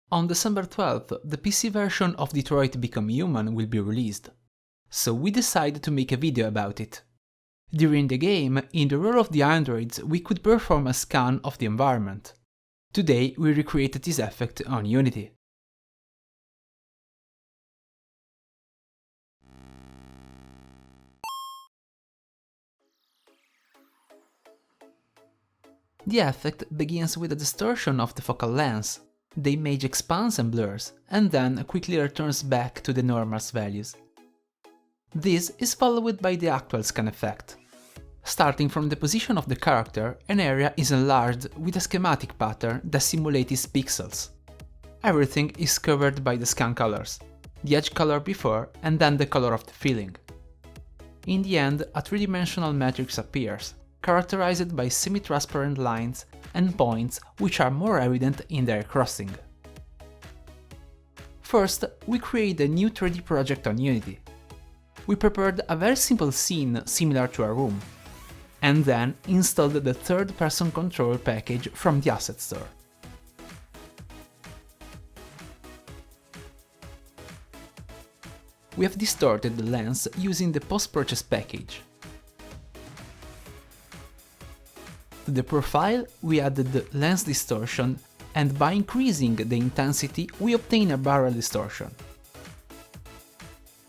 On December 12th, the PC version of Detroit Become Human will be released, so we decided to make a video about it. During the game, in the role of the androids, we could perform a scan of the environment. Today we recreated this effect on Unity. The effect begins with a distortion of the focal length. The image expands and blurs, and then quickly returns back to the normal's values. This is followed by the actual scan effect. Starting from the position of the character, an area is enlarged with a schematic pattern that simulates its pixels. Everything is covered by the scan colors, the edge color before and then the color of the filling. In the end, a three-dimensional matrix appears, characterized by semi-transparent lines and points which are more evident in their crossing. First, we create a new 3D project on Unity. We prepared a very simple scene similar to a room, and then installed the third-person control package from the asset store. We have distorted the lens using the post-purchase package. To the profile, we added the lens distortion, and by increasing the intensity, we obtain a barrel distortion.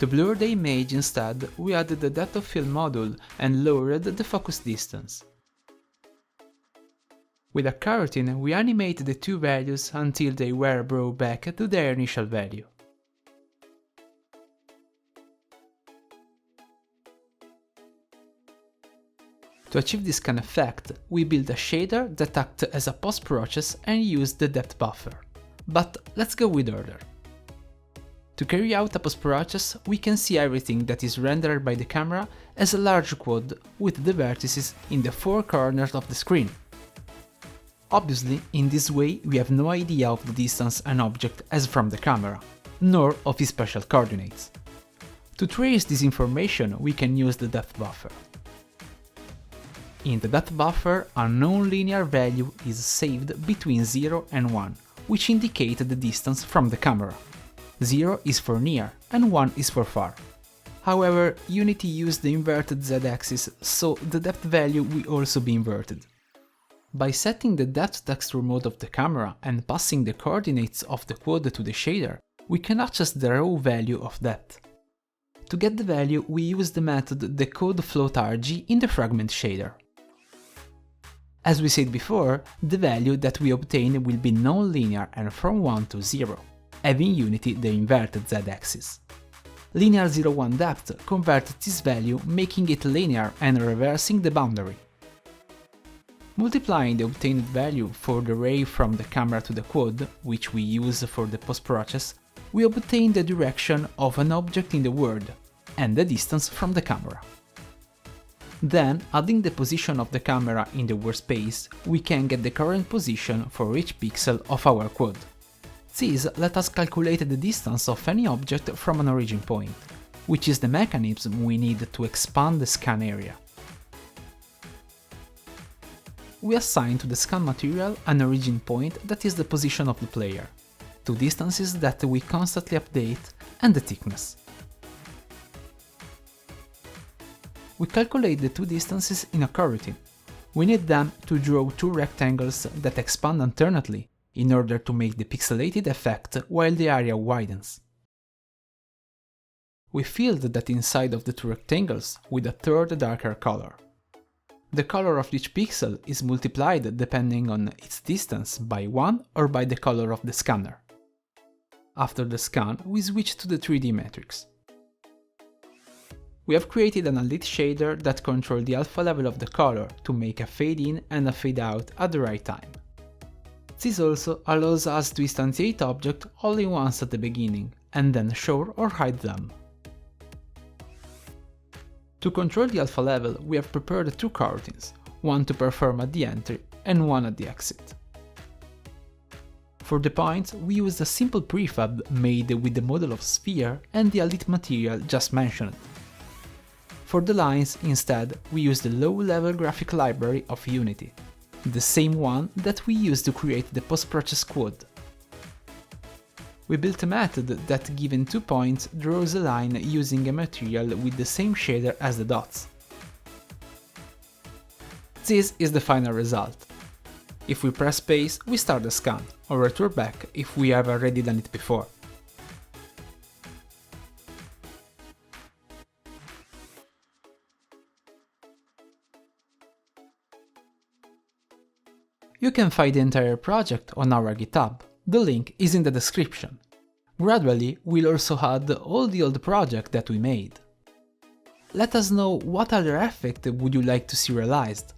To blur the image instead, we added the depth of field module and lowered the focus distance. With a coroutine, we animated the two values until they were brought back to their initial value. To achieve this scan effect, we built a shader that acts as a post-process and used the depth buffer. But let's go with order. To carry out a post-process, we can see everything that is rendered by the camera as a large quad with the vertices in the four corners of the screen. Obviously, in this way we have no idea of the distance an object has from the camera, nor of its spatial coordinates. To trace this information, we can use the depth buffer. In the depth buffer, a non-linear value is saved between 0 and 1, which indicate the distance from the camera. 0 is for near and 1 is for far. However, Unity used the inverted z-axis, so the depth value will also be inverted. By setting the depth texture mode of the camera and passing the coordinates of the quad to the shader, we can access the raw value of depth. To get the value, we use the method decodeFloatRG in the fragment shader. As we said before, the value that we obtain will be non-linear and from 1 to 0, having Unity the inverted z-axis. Linear 0,1 depth converts this value, making it linear and reversing the boundary. Multiplying the obtained value for the ray from the camera to the quad, which we use for the post-process, we obtain the direction of an object in the world, and the distance from the camera. Then, adding the position of the camera in the workspace, we can get the current position for each pixel of our quad. This lets us calculate the distance of any object from an origin point, which is the mechanism we need to expand the scan area. We assign to the scan material an origin point that is the position of the player, two distances that we constantly update, and the thickness. We calculate the two distances in a coroutine. We need them to draw two rectangles that expand alternately in order to make the pixelated effect while the area widens. We filled that inside of the two rectangles with a third darker color. The color of each pixel is multiplied depending on its distance by 1 or by the color of the scanner. After the scan, we switch to the 3D matrix. We have created an Elite shader that controls the alpha level of the color to make a fade in and a fade out at the right time. This also allows us to instantiate objects only once at the beginning, and then show or hide them. To control the alpha level, we have prepared two coroutines, one to perform at the entry and one at the exit. For the points, we used a simple prefab made with the model of sphere and the Elite material just mentioned. For the lines, instead, we used the low-level graphic library of Unity, the same one that we used to create the post-process quad. We built a method that, given 2 points, draws a line using a material with the same shader as the dots. This is the final result. If we press space, we start the scan, or return back if we have already done it before. You can find the entire project on our GitHub, the link is in the description. Gradually, we'll also add all the old projects that we made. Let us know what other effect would you like to see realized.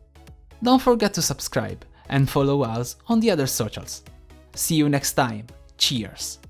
Don't forget to subscribe and follow us on the other socials. See you next time, cheers!